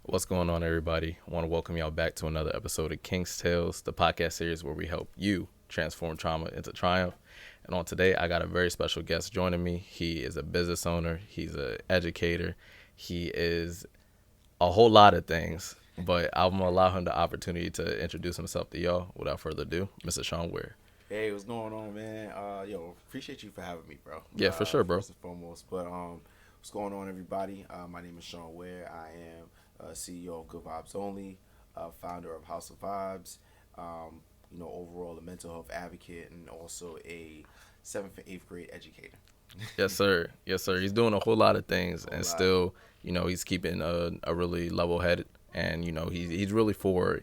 What's going on, everybody? I want to welcome y'all back to another episode of King's Tales, the podcast series where we help you transform trauma into triumph. And on today, I got a very special guest joining me. He is a business owner, he's an educator, he is a whole lot of things, but I'm going to allow him the opportunity to introduce himself to y'all. Without further ado, Mr. Shawn Weir. Hey, what's going on, man? Appreciate you for having me, bro. Yeah, for sure, bro. First and foremost, but what's going on, everybody? My name is Shawn Weir. I am CEO of Good Vibez Only, founder of House of Vibes. Overall a mental health advocate and also a 7th and 8th grade educator. Yes, sir. Yes, sir. He's doing a whole lot of things, and lot. still, he's keeping a really level head, and he's really for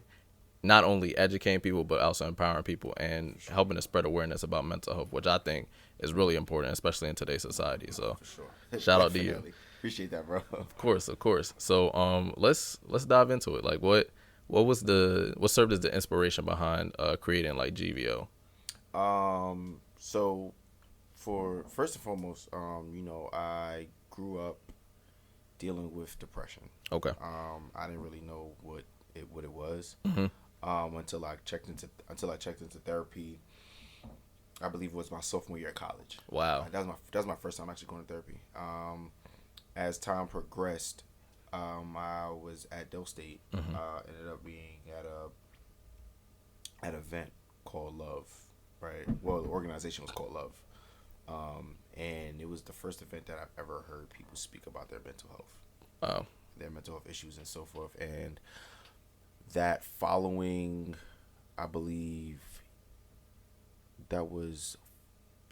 not only educating people but also empowering people and helping to spread awareness about mental health, which I think is really important, especially in today's society. So, For sure. shout out to you. Appreciate that, bro. Of course. So, let's dive into it. Like, what served as the inspiration behind creating like GVO? So for first and foremost, I grew up dealing with depression. Okay. I didn't really know what it was. Mm-hmm. Until I checked into therapy. I believe it was my sophomore year at college. Wow. That was my first time actually going to therapy. As time progressed, I was at Dell State. Mm-hmm. Ended up being at an event called Love. Right. Well, the organization was called Love. And it was the first event that I've ever heard people speak about their mental health. Wow. Their mental health issues and so forth. And that following, I believe that was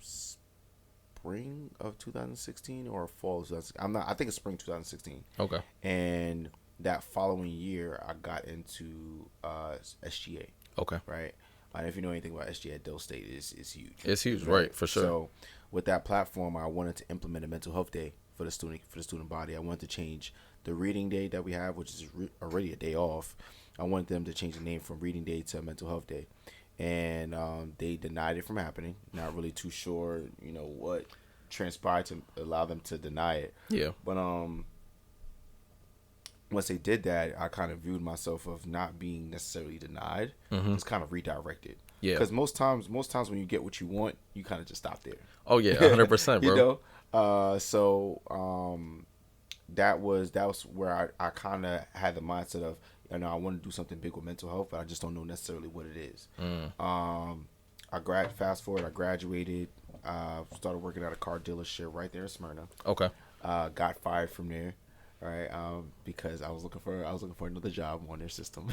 spring of 2016 or fall of 2016. I think it's spring 2016. Okay. And that following year, I got into SGA. Okay. Right. And if you know anything about SGA at Dell State, it's huge. It's huge, right? For sure. So with that platform, I wanted to implement a mental health day for the student body. I wanted to change the reading day that we have, which is already a day off. I wanted them to change the name from reading day to mental health day. And they denied it from happening. Not really too sure, what transpired to allow them to deny it. Yeah. But once they did that, I kind of viewed myself of not being necessarily denied. Mm-hmm. It's kind of redirected. Yeah. Because most times when you get what you want, you kind of just stop there. Oh yeah, 100%, bro. That was where I kind of had the mindset of, I want to do something big with mental health, but I just don't know necessarily what it is. Fast forward, I graduated, started working at a car dealership right there in Smyrna. Okay. Got fired from there, right? Because I was looking for another job on their system.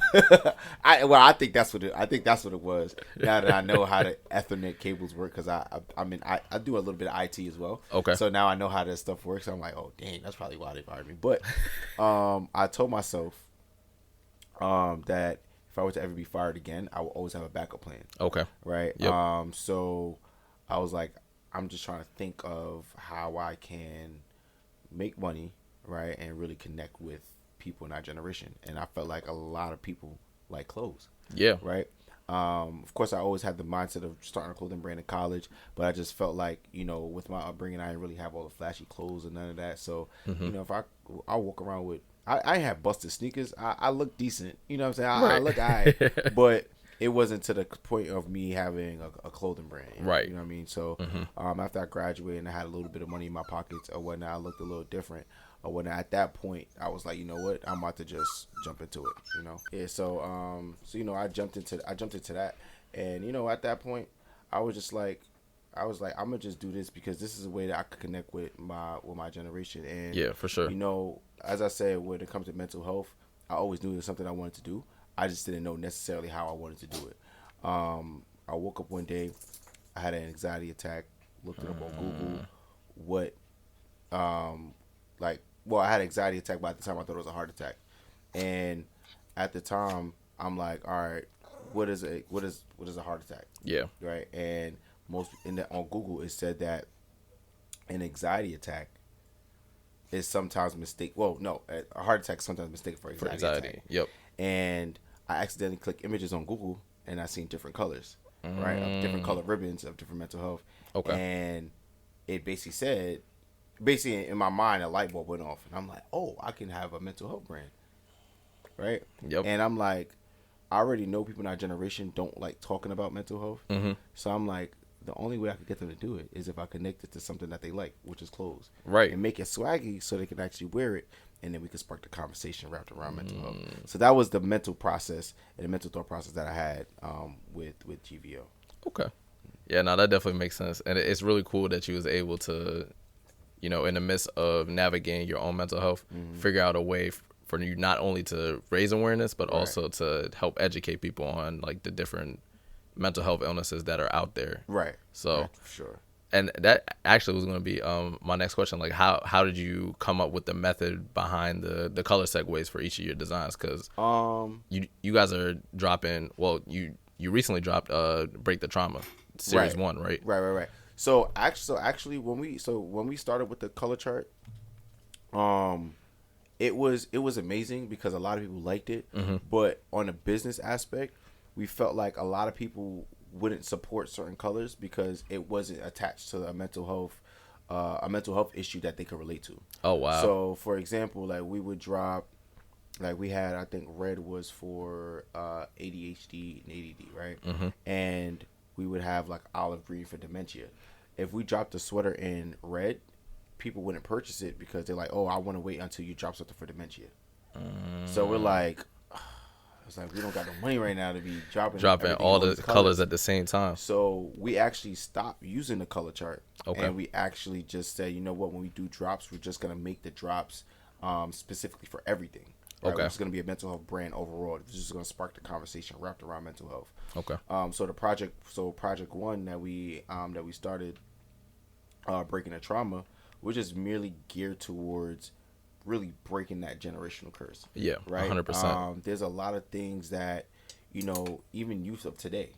I think that's what it was. Now that I know how the Ethernet cables work, because I do a little bit of IT as well. Okay. So now I know how that stuff works. I'm like, oh dang, that's probably why they fired me. But I told myself that if I were to ever be fired again, I will always have a backup plan. Okay. Right. Yep. So I was like, I'm just trying to think of how I can make money, right, and really connect with people in our generation. And I felt like a lot of people like clothes. Yeah. Right. Of course, I always had the mindset of starting a clothing brand in college, but I just felt like, with my upbringing, I didn't really have all the flashy clothes and none of that. So, Mm-hmm. if I walk around with, I have busted sneakers. I look decent. You know what I'm saying? Right. I look alright, but it wasn't to the point of me having a clothing brand. Right. You know what I mean? So Mm-hmm. after I graduated and I had a little bit of money in my pockets or whatnot, I looked a little different. Or whatnot. At that point, I was like, you know what? I'm about to just jump into it. Yeah. So I jumped into that, and at that point, I was like, I'm gonna just do this because this is a way that I could connect with my generation. And Yeah, for sure. As I said, when it comes to mental health, I always knew it was something I wanted to do. I just didn't know necessarily how I wanted to do it. I woke up one day, I had an anxiety attack. Looked it up on Google. I had an anxiety attack, but at the time I thought it was a heart attack. And at the time, I'm like, all right, what is a heart attack? Yeah. Right. And on Google, it said that an anxiety attack is sometimes mistake. Well, no, a heart attack is sometimes mistaken for anxiety. Attack. Yep. And I accidentally clicked images on Google, and I seen different colors, right? Of different color ribbons of different mental health. Okay. And it basically said, in my mind, a light bulb went off, and I'm like, oh, I can have a mental health brand. right? Yep. And I'm like, I already know people in our generation don't like talking about mental health. Mm-hmm. So I'm like, the only way I could get them to do it is if I connect it to something that they like, which is clothes. Right. And make it swaggy so they can actually wear it. And then we can spark the conversation wrapped around mental health. So that was the mental process and the mental thought process that I had with GVO. Okay. Yeah, no, that definitely makes sense. And it's really cool that you was able to, you know, in the midst of navigating your own mental health, figure out a way for you not only to raise awareness, but also to help educate people on like the different mental health illnesses that are out there. Right. So, right, for sure. And that actually was going to be my next question. Like, how did you come up with the method behind the color segues for each of your designs? Because you guys are dropping. Well, you recently dropped Break the Trauma Series 1, right? Right. So actually, when we started with the color chart, it was amazing because a lot of people liked it. But on a business aspect, we felt like a lot of people wouldn't support certain colors because it wasn't attached to a mental health issue that they could relate to. Oh wow. So for example, like we would drop, like we had, I think red was for ADHD and ADD, right? And we would have like olive green for dementia. If we dropped a sweater in red, people wouldn't purchase it because they're like, oh, I want to wait until you drop something for dementia. So we're like, it's like we don't got no money right now to be dropping all the colors at the same time. So we actually stopped using the color chart. Okay. And we actually just said, you know what, when we do drops, we're just gonna make the drops specifically for everything. Right? Okay. It's gonna be a mental health brand overall. It's just gonna spark the conversation wrapped around mental health. Okay. So project one that we started, breaking the trauma, was just merely geared towards really breaking that generational curse. Yeah, right. 100%. There's a lot of things that, you know, even youth of today,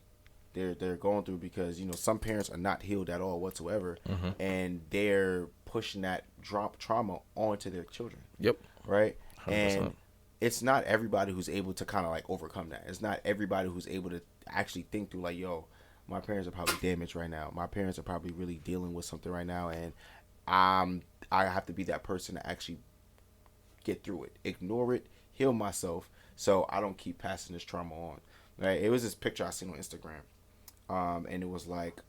they're going through because, you know, some parents are not healed at all whatsoever, and they're pushing that trauma onto their children. Yep. Right. 100%. And it's not everybody who's able to kind of like overcome that. It's not everybody who's able to actually think through like, yo, my parents are probably damaged right now. My parents are probably really dealing with something right now, and I have to be that person to actually get through it, ignore it, heal myself, so I don't keep passing this trauma on. Right? It was this picture I seen on Instagram, and it was like,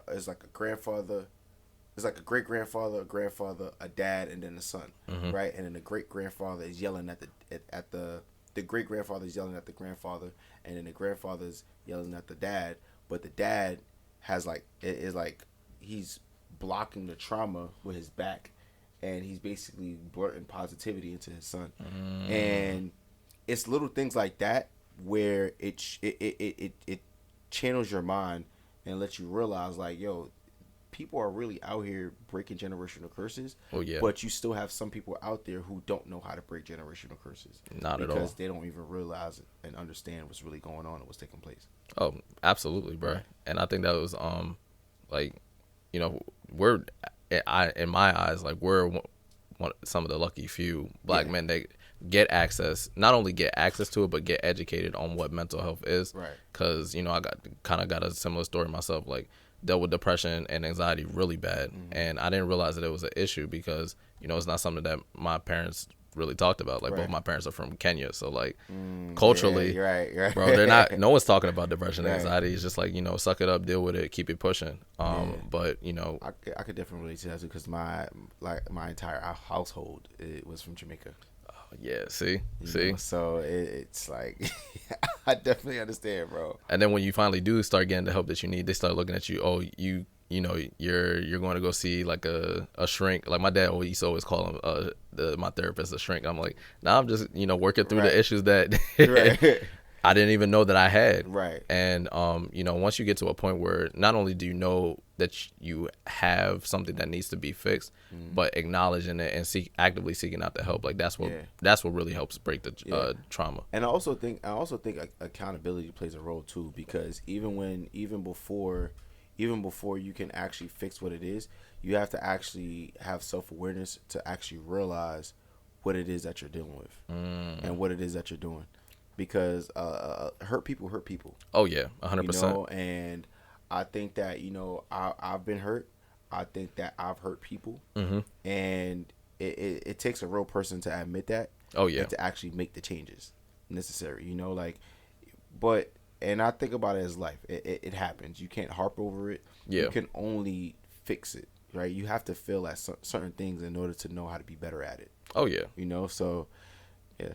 it's like a grandfather, it's like a great grandfather, a grandfather, a dad, and then a son, right? And then the great grandfather is yelling at the great grandfather is yelling at the grandfather, and then the grandfather's yelling at the dad, but the dad has like it is like he's blocking the trauma with his back, and he's basically blurting positivity into his son. And it's little things like that where it channels your mind and lets you realize like, yo, people are really out here breaking generational curses. Oh yeah. But you still have some people out there who don't know how to break generational curses. Not at all. Because they don't even realize and understand what's really going on and what's taking place. Oh, absolutely, bro. Right. And I think that was like, you know, in my eyes, like we're some of the lucky few black men that not only get access to it, but get educated on what mental health is. Right. Because, you know, I got a similar story myself, like dealt with depression and anxiety really bad. And I didn't realize that it was an issue because, you know, it's not something that my parents really talked about. Like both my parents are from Kenya, so like culturally, right, bro, they're not. No one's talking about depression and anxiety. It's just like, you know, suck it up, deal with it, keep it pushing. But you know, I could definitely relate to that too because my entire household was from Jamaica. Yeah, see. Know? So it's like I definitely understand, bro. And then when you finally do start getting the help that you need, they start looking at you. Oh, you know, you're going to go see like a shrink. Like my dad used to always call him my therapist a shrink. I'm like, nah, I'm just, you know, working through the issues that I didn't even know that I had. Right. And you know, once you get to a point where not only do you know that you have something that needs to be fixed, but acknowledging it and actively seeking out the help, like that's what really helps break the trauma. And I also think accountability plays a role too, because even before you can actually fix what it is, you have to actually have self-awareness to actually realize what it is that you're dealing with and what it is that you're doing. Because hurt people. Oh, yeah, 100%. You know, and I think that, you know, I've been hurt. I think that I've hurt people. And it takes a real person to admit that. Oh yeah. And to actually make the changes necessary. You know, like, but and I think about it as life. It happens. You can't harp over it. Yeah. You can only fix it. Right. You have to feel at certain things in order to know how to be better at it. Oh yeah. You know. So, yeah.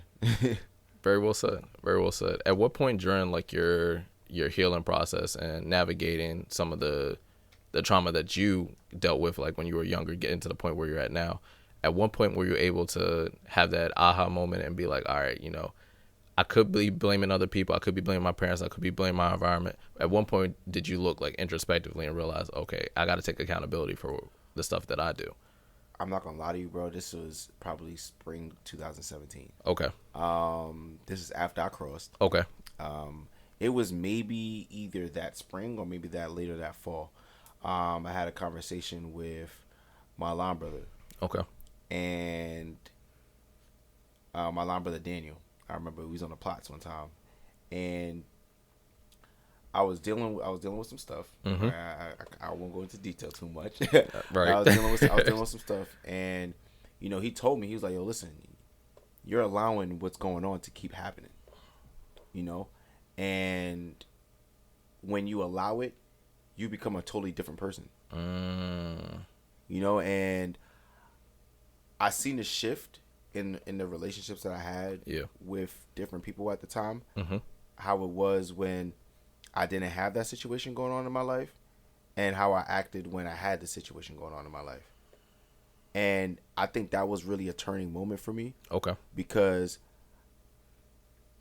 Very well said. Very well said. At what point during like your healing process and navigating some of the trauma that you dealt with, like when you were younger, getting to the point where you're at now, at one point were you able to have that aha moment and be like, all right, you know, I could be blaming other people, I could be blaming my parents, I could be blaming my environment. At one point, did you look like introspectively and realize, okay, I got to take accountability for the stuff that I do? I'm not gonna lie to you, bro. This was probably spring 2017. Okay. This is after I crossed. Okay. It was maybe either that spring or maybe that later that fall. I had a conversation with my line brother. Okay. And my line brother Daniel. I remember we was on the plots one time, and I was dealing with some stuff. Mm-hmm. I won't go into detail too much. Right. I was dealing with some stuff, and you know, he told me, he was like, "Yo, listen, you're allowing what's going on to keep happening, you know, and when you allow it, you become a totally different person, you know." And I seen the shift in the relationships that I had with different people at the time, how it was when I didn't have that situation going on in my life, and how I acted when I had the situation going on in my life. And I think that was really a turning moment for me. Okay. Because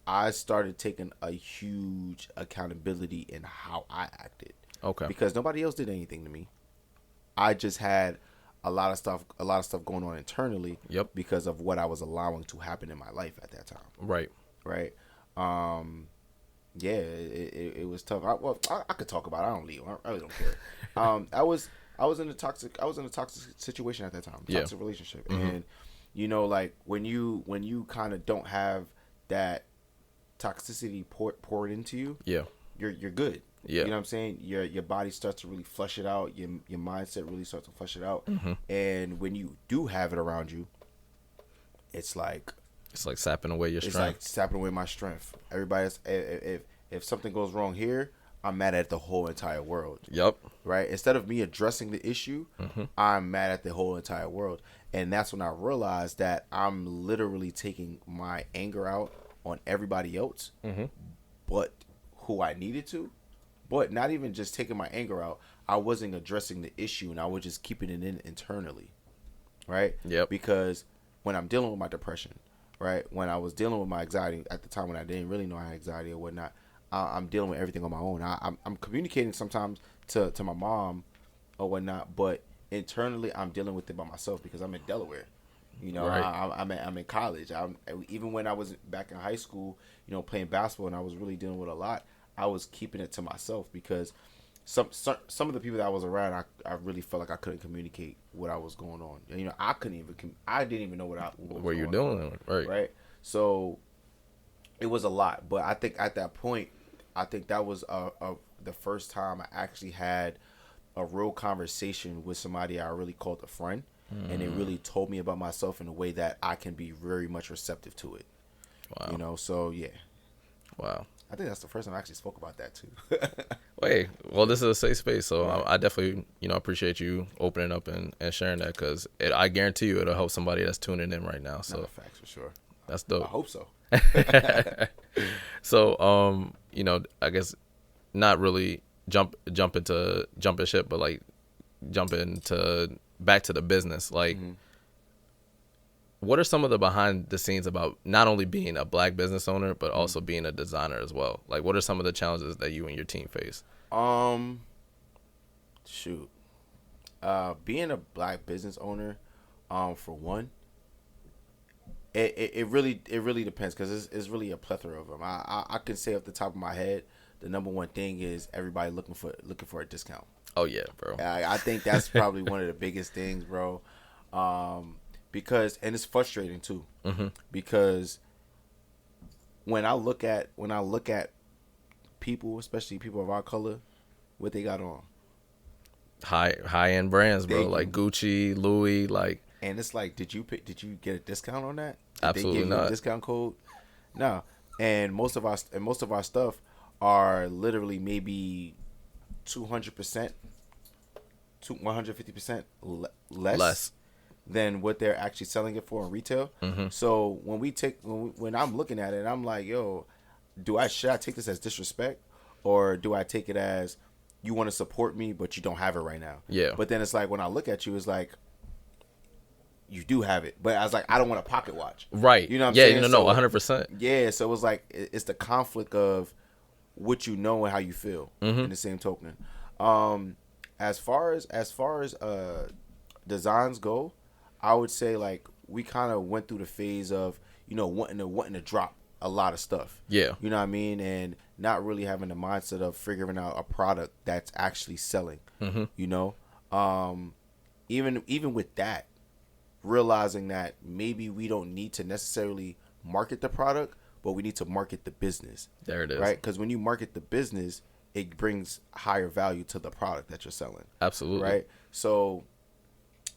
I started taking a huge accountability in how I acted. Okay. Because nobody else did anything to me. I just had a lot of stuff going on internally. Yep. Because of what I was allowing to happen in my life at that time. Right. Right. Yeah, it was tough. I could talk about it. I don't leave. I really don't care. I was in a toxic situation at that time. Toxic relationship. And you know, like when you kind of don't have that toxicity poured into you, you're good. Yeah. You know what I'm saying? Your body starts to really flush it out. Your mindset really starts to flush it out. And when you do have it around you, it's like sapping away your strength. It's like sapping away my strength. Everybody's if something goes wrong here, I'm mad at the whole entire world. Yep. Right? Instead of me addressing the issue, I'm mad at the whole entire world. And that's when I realized that I'm literally taking my anger out on everybody else, but who I needed to. But not even just taking my anger out, I wasn't addressing the issue, and I was just keeping it in internally. Right? Yep. Because when I'm dealing with my depression, right, when I was dealing with my anxiety at the time when I didn't really know I had anxiety or whatnot, I'm dealing with everything on my own. I'm communicating sometimes to my mom or whatnot, but internally I'm dealing with it by myself because I'm in Delaware. You know, right. I'm in college. Even when I was back in high school, you know, playing basketball and I was really dealing with a lot, I was keeping it to myself because some of the people that I was around, I really felt like I couldn't communicate what I was going on. You know, I didn't even know what you're doing. Right. So it was a lot, but I think at that point, I think that was the first time I actually had a real conversation with somebody I really called a friend, and they really told me about myself in a way that I can be very much receptive to it. Wow. You know, so yeah. Wow. I think that's the first time I actually spoke about that too. Wait, well, this is a safe space, so I definitely, you know, appreciate you opening up and sharing that because I guarantee you it'll help somebody that's tuning in right now. So facts for sure. That's dope. I hope so. So, you know, I guess not really jumping ship, but like jumping to back to the business. Like, what are some of the behind the scenes about not only being a black business owner, but also being a designer as well? Like, what are some of the challenges that you and your team face? Shoot. Being a black business owner, for one, it really depends because it's really a plethora of them. I can say off the top of my head, the number one thing is everybody looking for a discount. Oh yeah, bro. I think that's probably one of the biggest things, bro. Because and it's frustrating too, because when I look at people, especially people of our color, what they got on high end brands, bro, like Gucci, Louis, like. And it's like, did you get a discount on that? Did Absolutely they give you not. a discount code? No. And most of our stuff are literally maybe 200%, 150% less than what they're actually selling it for in retail. Mm-hmm. So when I'm looking at it, I'm like, yo, should I take this as disrespect, or do I take it as you want to support me but you don't have it right now? Yeah. But then it's like, when I look at you, it's like, you do have it, but I was like, I don't want a pocket watch. Right. You know what I'm yeah, saying? no, So, 100%. yeah, so it was like, it's the conflict of what you know and how you feel in the same token. As far as designs go, I would say, like, we kind of went through the phase of, wanting to drop a lot of stuff. Yeah. You know what I mean? And not really having the mindset of figuring out a product that's actually selling. You know? Even with that, realizing that maybe we don't need to necessarily market the product, but we need to market the business. There it is. Right? Because when you market the business, it brings higher value to the product that you're selling. Absolutely. Right? So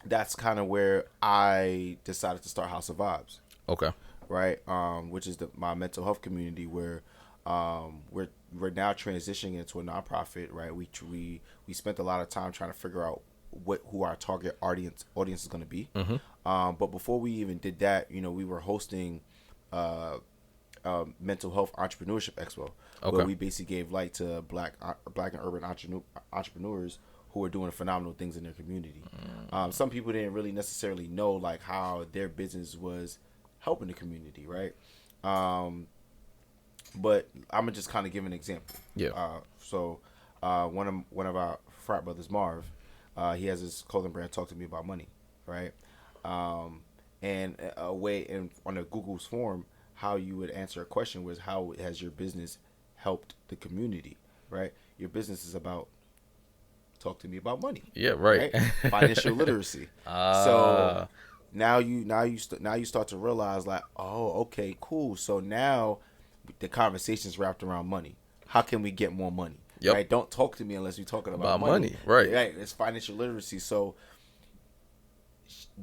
that's kind of where I decided to start House of Vibes. Okay. Right? Which is my mental health community, where we're now transitioning into a nonprofit. Right? We spent a lot of time trying to figure out who our target audience is going to be. But before we even did that, we were hosting Mental Health Entrepreneurship Expo, where we basically gave light to black and urban entrepreneurs who are doing phenomenal things in their community. Some people didn't really necessarily know, like, how their business was helping the community, right? But I'm gonna just kind of give an example. Yeah. So one of our frat brothers, Marv, he has his clothing brand, Talk to Me About Money, right? And a way on a Google's form, how you would answer a question was, how has your business helped the community, right? Your business is about, talk to me about money. Yeah, right. Financial literacy. So now you start to realize, like, oh, okay, cool. So now the conversation's wrapped around money. How can we get more money? Yep. Right? Don't talk to me unless we're talking about money. Right. Right. It's financial literacy. So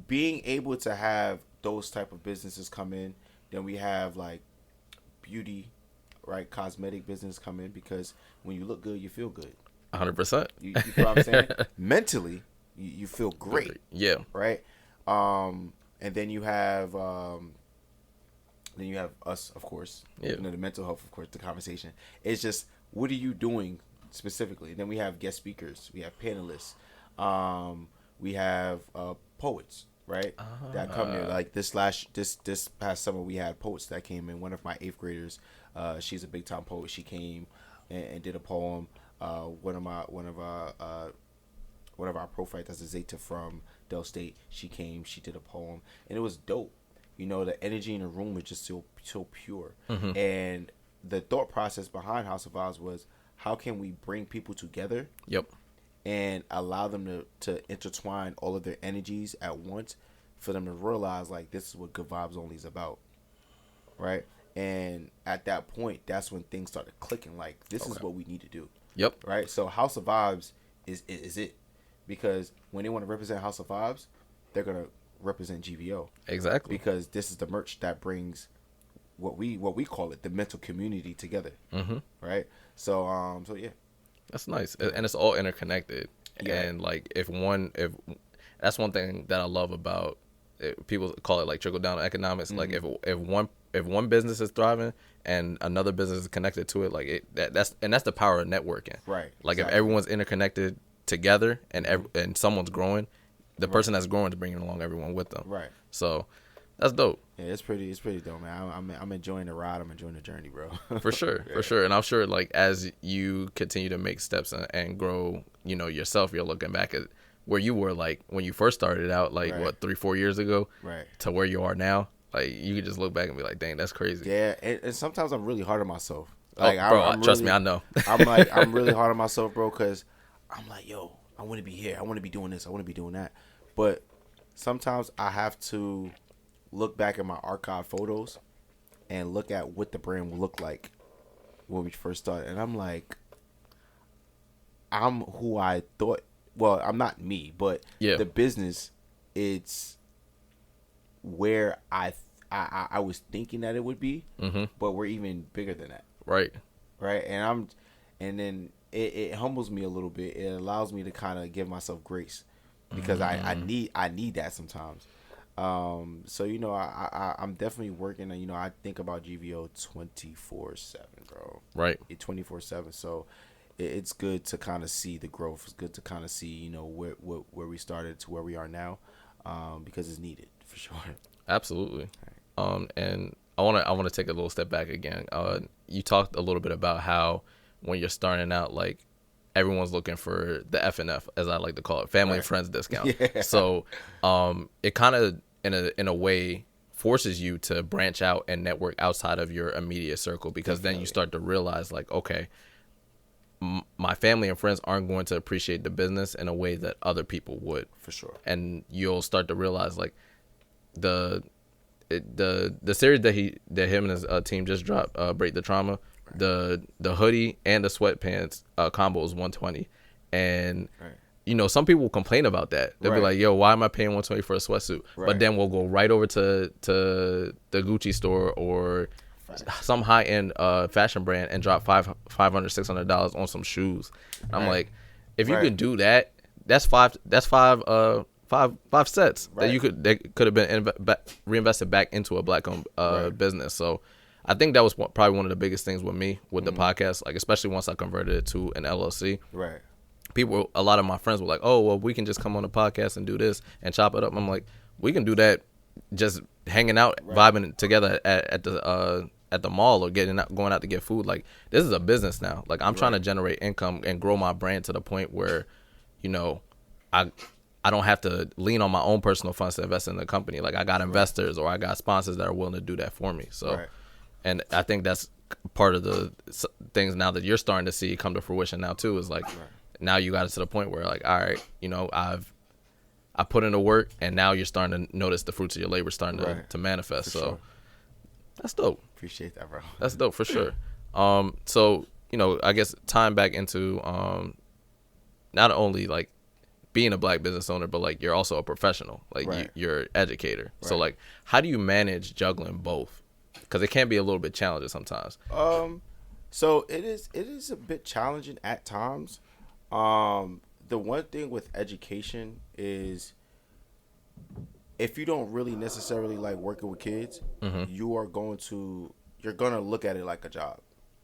being able to have those type of businesses come in, then we have, like, beauty, right, cosmetic business come in, because when you look good, you feel good. 100%. You know what I'm saying? Mentally, you feel great. Yeah. Right. And then you have us, of course. Yeah. The mental health, of course. The conversation. It's just, what are you doing specifically? Then we have guest speakers. We have panelists. We have poets, right? That come in. Like this past summer, we had poets that came in. One of my 8th graders, she's a big time poet. She came and did a poem. One of our pro fighters, Zeta from Del State, she came. She did a poem, and it was dope. The energy in the room was just so pure. And the thought process behind House of Vibes was, how can we bring people together? Yep. And allow them to intertwine all of their energies at once, for them to realize, like, this is what Good Vibes Only is about, right? And at that point, that's when things started clicking. Like, this is what we need to do. Yep. Right? So House of Vibes is it, because when they want to represent House of Vibes, they're gonna represent GVO. Exactly. Because this is the merch that brings what we call it, the mental community, together. Right? So yeah. That's nice, and it's all interconnected. Yeah. And, like, if that's one thing that I love about it, people call it, like, trickle down economics. Like, if one business is thriving and another business is connected to it, like, that's the power of networking. Right. Like, Exactly. if everyone's interconnected together and someone's growing, the person that's growing is bringing along everyone with them. Right. So that's dope. Yeah, it's pretty dope, man. I'm enjoying the ride. I'm enjoying the journey, bro. For sure. And I'm sure, like, as you continue to make steps and grow, yourself, you're looking back at where you were, like, when you first started out, like, what, 3-4 years ago, right, to where you are now. Like, you can just look back and be like, dang, that's crazy. Yeah, and sometimes I'm really hard on myself. Like, trust me, I know. I'm really hard on myself, bro, because I'm like, yo, I want to be here. I want to be doing this. I want to be doing that. But sometimes I have to look back at my archive photos and look at what the brand will look like when we first started. And I'm like, I'm who I thought. Well, I'm not me, but the business, it's where I was thinking that it would be, Mm-hmm. but we're even bigger than that, Right. right? And then it humbles me a little bit. It allows me to kind of give myself grace because I need that sometimes. So I'm definitely working. And I think about GVO 24/7, bro. Right. 24/7. So it's good to kind of see the growth. It's good to kind of see where we started to where we are now, because it's needed for sure. Absolutely. And I want to take a little step back again. You talked a little bit about how when you're starting out, like everyone's looking for the F&F, as I like to call it, family and friends discount. Yeah. So, it kind of in a way forces you to branch out and network outside of your immediate circle, because then you start to realize like, okay, my family and friends aren't going to appreciate the business in a way that other people would. For sure. And you'll start to realize like the series that him and his team just dropped, Break the Trauma, the hoodie and the sweatpants combo is $120, and some people complain about that. They'll be like, yo, why am I paying $120 for a sweatsuit? But then we'll go right over to the Gucci store or some high-end fashion brand and drop $500-$600 on some shoes. I'm like, if you could do that, that's five sets that could have been reinvested back into a black-owned business. So I think that was probably one of the biggest things with me with the podcast, like especially once I converted it to an LLC. Right. A lot of my friends were like, oh, well, we can just come on the podcast and do this and chop it up. I'm like, we can do that just hanging out, vibing together at the mall or going out to get food. Like, this is a business now. Like, I'm trying to generate income and grow my brand to the point where, I don't have to lean on my own personal funds to invest in the company. Like, I got investors or I got sponsors that are willing to do that for me. So, and I think that's part of the things now that you're starting to see come to fruition now too, is like, now you got it to the point where like, all right, I put in the work and now you're starting to notice the fruits of your labor starting to manifest. For so that's dope. Appreciate that, bro. That's dope for sure. So, I guess tying back into, not only like being a black business owner, but like you're also a professional, like you're an educator. So like, how do you manage juggling both? Because it can be a little bit challenging sometimes. So it is a bit challenging at times. The one thing with education is, if you don't really necessarily like working with kids, you're gonna look at it like a job.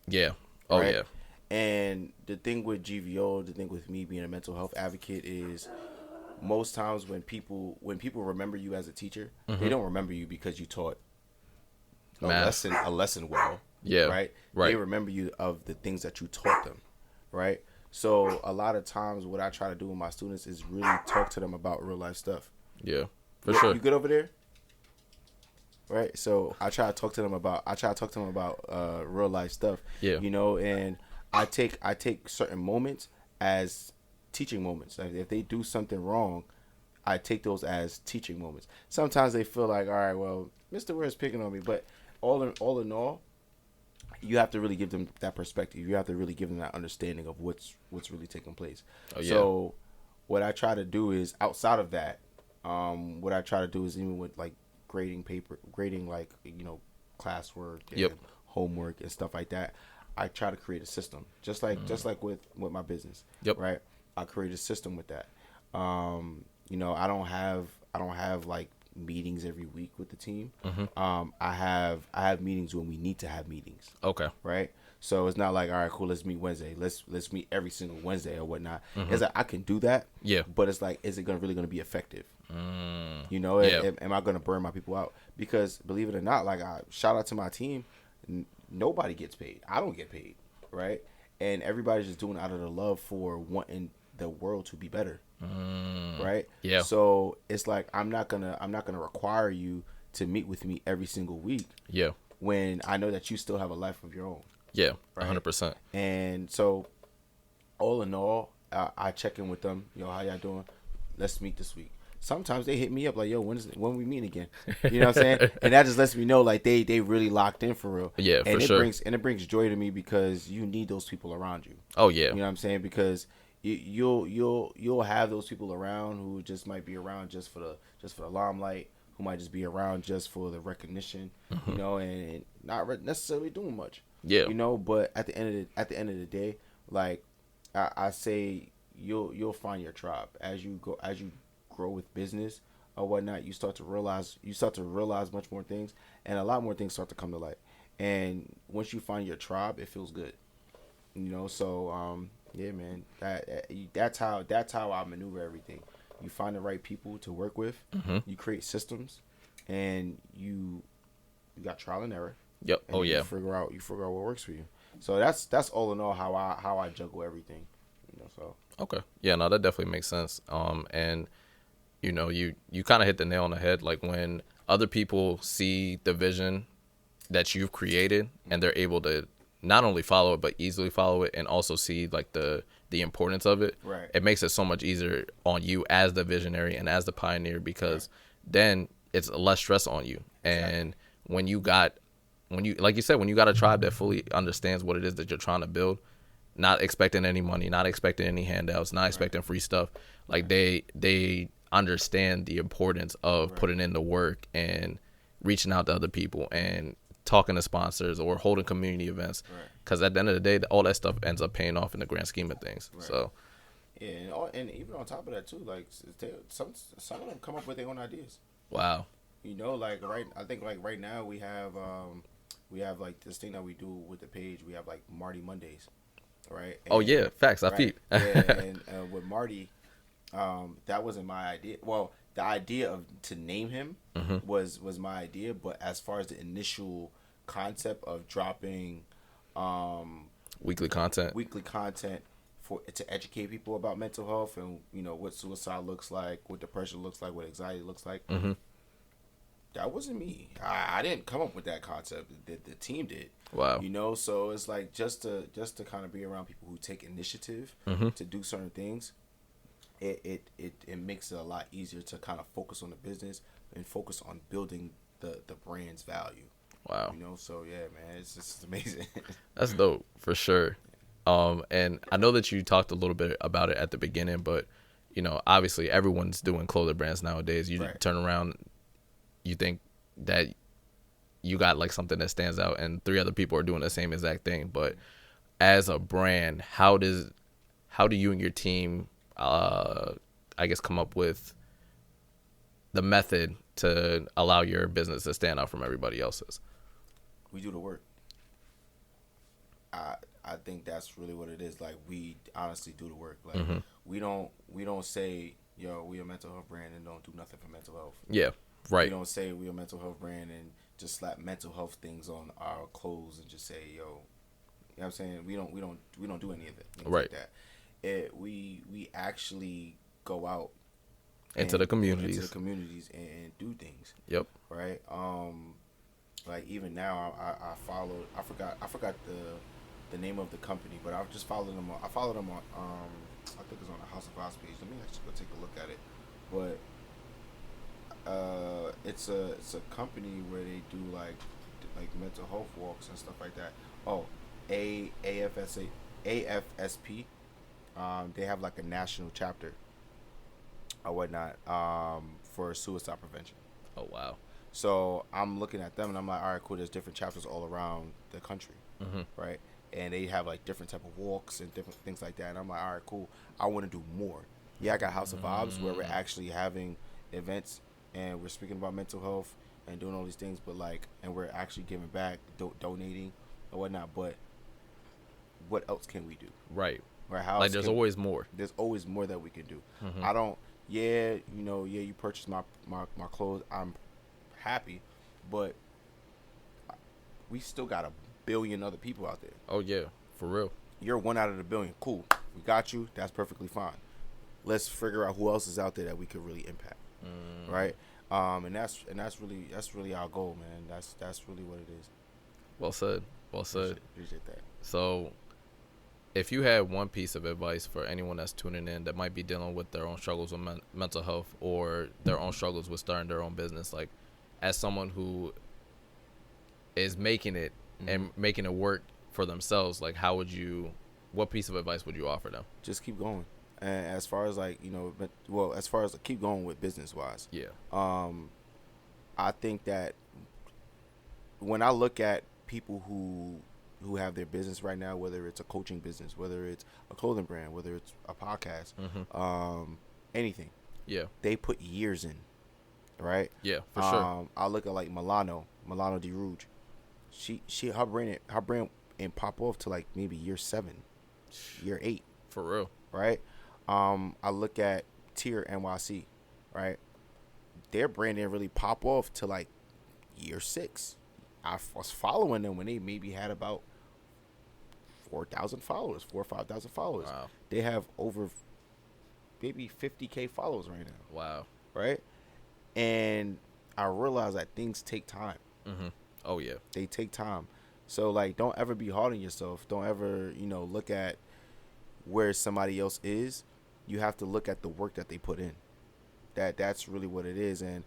Yeah. Oh yeah. And the thing with GVO, the thing with me being a mental health advocate is, most times when people remember you as a teacher, they don't remember you because you taught a lesson well. Yeah. Right. They remember you of the things that you taught them. Right. So a lot of times what I try to do with my students is really talk to them about real life stuff. Yeah. For sure. You good over there? Right. So I try to talk to them about real life stuff. Yeah. And I take certain moments as teaching moments. Like if they do something wrong, I take those as teaching moments. Sometimes they feel like, all right, well, Mr. Weir is picking on me, but all in all, you have to really give them that perspective. You have to really give them that understanding of what's really taking place. Oh, yeah. So what I try to do is, outside of that, what I try to do is, even with like grading like, classwork and homework and stuff like that, I try to create a system, just like with my business. Yep. Right. I create a system with that. I don't have like meetings every week with the team. I have meetings when we need to have meetings. Okay. Right. So it's not like, all right, cool, let's meet Wednesday. Let's meet every single Wednesday or whatnot. It's like, I can do that. Yeah. But it's like, is it really going to be effective? Am I going to burn my people out? Because believe it or not, like, shout out to my team. Nobody gets paid. I don't get paid. Right. And everybody's just doing it out of the love for wanting the world to be better. Right. Yeah. So it's like, I'm not gonna require you to meet with me every single week. Yeah. When I know that you still have a life of your own. Yeah. Right? 100%. And so, all in all, I check in with them. Yo, how y'all doing? Let's meet this week. Sometimes they hit me up like, yo, when we meet again? You know what I'm saying? And that just lets me know like they really locked in for real. Yeah, and it brings joy to me, because you need those people around you. Oh yeah. You know what I'm saying? Because you'll have those people around who just might be around just for the limelight, who might just be around just for the recognition, you know, and not necessarily doing much. Yeah. You know, but at the end of the day, like I say, you'll find your tribe as you grow with business or whatnot. You start to realize much more things, and a lot more things start to come to light. And once you find your tribe, it feels good. You know, so yeah, man, that's how I maneuver everything. You find the right people to work with. You create systems, and you got trial and error. Yep. And Oh yeah. You figure out what works for you. So that's all in all how I juggle everything. You know, so Okay. Yeah. No, that definitely makes sense. And you know, you kind of hit the nail on the head. Like when other people see the vision that you've created, and they're able to not only follow it but easily follow it, and also see like the importance of it. Right. It makes it so much easier on you as the visionary and as the pioneer, because then it's less stress on you. Exactly. And when you like you said, when you got a tribe that fully understands what it is that you're trying to build, not expecting any money, not expecting any handouts, not expecting free stuff, like they understand the importance of putting in the work and reaching out to other people and talking to sponsors or holding community events, because at the end of the day, all that stuff ends up paying off in the grand scheme of things. So yeah, and even on top of that too, like some of them come up with their own ideas. wow. You know, like I think like right now we have like this thing that we do with the page. We have like Marty Mondays, right? And, Oh yeah, facts. I peep. Yeah, and with Marty, that wasn't my idea. Well, the idea to name him was my idea, but as far as the initial concept of dropping Weekly content to educate people about mental health and, you know, what suicide looks like, what depression looks like, what anxiety looks like. That wasn't me. I didn't come up with that concept. The team did. Wow. You know, so it's like just to kind of be around people who take initiative to do certain things. It makes it a lot easier to kind of focus on the business and focus on building the brand's value. Wow. You know, so yeah, man, it's just amazing. That's dope for sure. And I know that you talked a little bit about it at the beginning, but you know, obviously everyone's doing clothing brands nowadays. You turn around, you think that you got like something that stands out, and 3 other people are doing the same exact thing. But as a brand, how do you and your team, I guess, come up with the method to allow your business to stand out from everybody else's? We do the work. I think that's really what it is. Like, we honestly do the work. Like, we don't say, yo, we a mental health brand and don't do nothing for mental health. Yeah, right. We don't say we a mental health brand and just slap mental health things on our clothes and just say, yo, you know what I'm saying? We don't do any of it. Right. Like that. We actually go out into the communities and do things. Yep. Right. Like even now, I forgot the name of the company, but I've just followed them on. I followed them on. I think it's on the House of Oz page. Let me actually go take a look at it. But it's a company where they do like mental health walks and stuff like that. Oh, AFSP. They have like a national chapter or whatnot for suicide prevention. Oh wow. So I'm looking at them and I'm like, all right, cool. There's different chapters all around the country, right? And they have like different type of walks and different things like that. And I'm like, all right, cool. I want to do more. Yeah, I got House of Vibez where we're actually having events and we're speaking about mental health and doing all these things, but like, and we're actually giving back, donating or whatnot. But what else can we do? Right. Right. How like there's always more. There's always more that we can do. I don't. Yeah, you purchased my clothes. I'm happy, but we still got a billion other people out there. Oh yeah, for real. You're one out of the billion. Cool. We got you. That's perfectly fine. Let's figure out who else is out there that we could really impact. Right? And that's really our goal, man. That's really what it is. Well said. Well said. Appreciate that. So, if you had one piece of advice for anyone that's tuning in that might be dealing with their own struggles with mental health or their own struggles with starting their own business, like as someone who is making it and making it work for themselves, like what piece of advice would you offer them? Just keep going. And as far as like, as far as keep going with business wise. Yeah. I think that when I look at people who have their business right now, whether it's a coaching business, whether it's a clothing brand, whether it's a podcast, anything, Yeah. they put years in, right? Yeah, for sure. I look at like Milano Di Rouge. Her brand and pop off to like maybe year 7, year 8. For real. Right? I look at Tier NYC, right? Their brand didn't really pop off to like year 6. I was following them when they maybe had about 4,000 followers, 4 or 5,000 followers. Wow. They have over maybe 50K followers right now. Wow. Right? And I realize that things take time. Mm-hmm. Oh, yeah. They take time. So, like, don't ever be hard on yourself. Don't ever, look at where somebody else is. You have to look at the work that they put in. That's really what it is. And,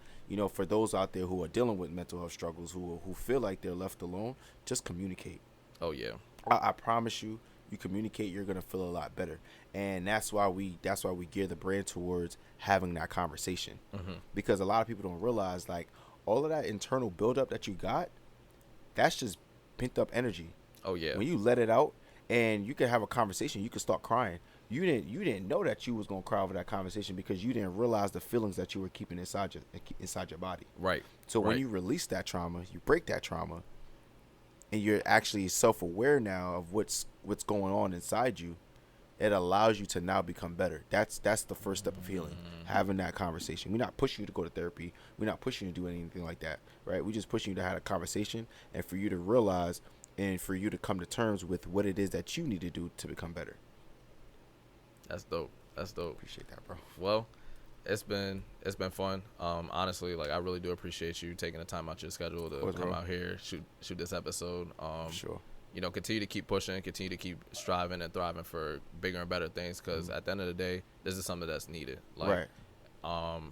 for those out there who are dealing with mental health struggles, who feel like they're left alone, just communicate. Oh, yeah. I promise you communicate, you're gonna feel a lot better. And that's why we gear the brand towards having that conversation. Because a lot of people don't realize, like, all of that internal buildup that you got, that's just pent up energy. Oh, yeah. When you let it out, and you can have a conversation, you can start crying. You didn't know that you was gonna cry over that conversation because you didn't realize the feelings that you were keeping inside your body. Right. So when you release that trauma, you break that trauma, and you're actually self-aware now of what's going on inside you, it allows you to now become better. That's the first step of healing, having that conversation. We're not pushing you to go to therapy. We're not pushing you to do anything like that, right? We're just pushing you to have a conversation and for you to realize and for you to come to terms with what it is that you need to do to become better. That's dope. Appreciate that, bro. Well, it's been fun. Honestly, like, I really do appreciate you taking the time out your schedule to come out here, shoot this episode. Sure. Continue to keep pushing, continue to keep striving and thriving for bigger and better things, because at the end of the day, this is something that's needed. Like, right.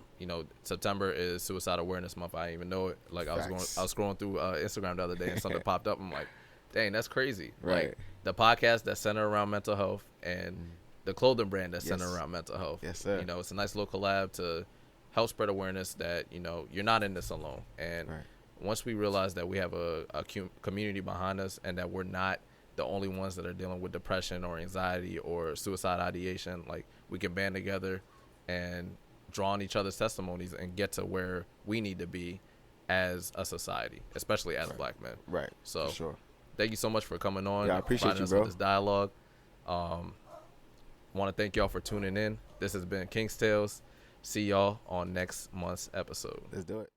September is Suicide Awareness Month. I didn't even know it. Like, I was scrolling through Instagram the other day and something popped up. I'm like, dang, that's crazy. Right. Like, the podcast that's centered around mental health and the clothing brand that's centered around mental health. Yes, sir. It's a nice little collab to help spread awareness that, you're not in this alone. And once we realize that we have a community behind us and that we're not the only ones that are dealing with depression or anxiety or suicide ideation, like, we can band together and draw on each other's testimonies and get to where we need to be as a society, especially as Black men. Right. So, for sure. Thank you so much for coming on. Yeah, I appreciate you, bro. With this dialogue. Want to thank y'all for tuning in. This has been King's Tales. See y'all on next month's episode. Let's do it.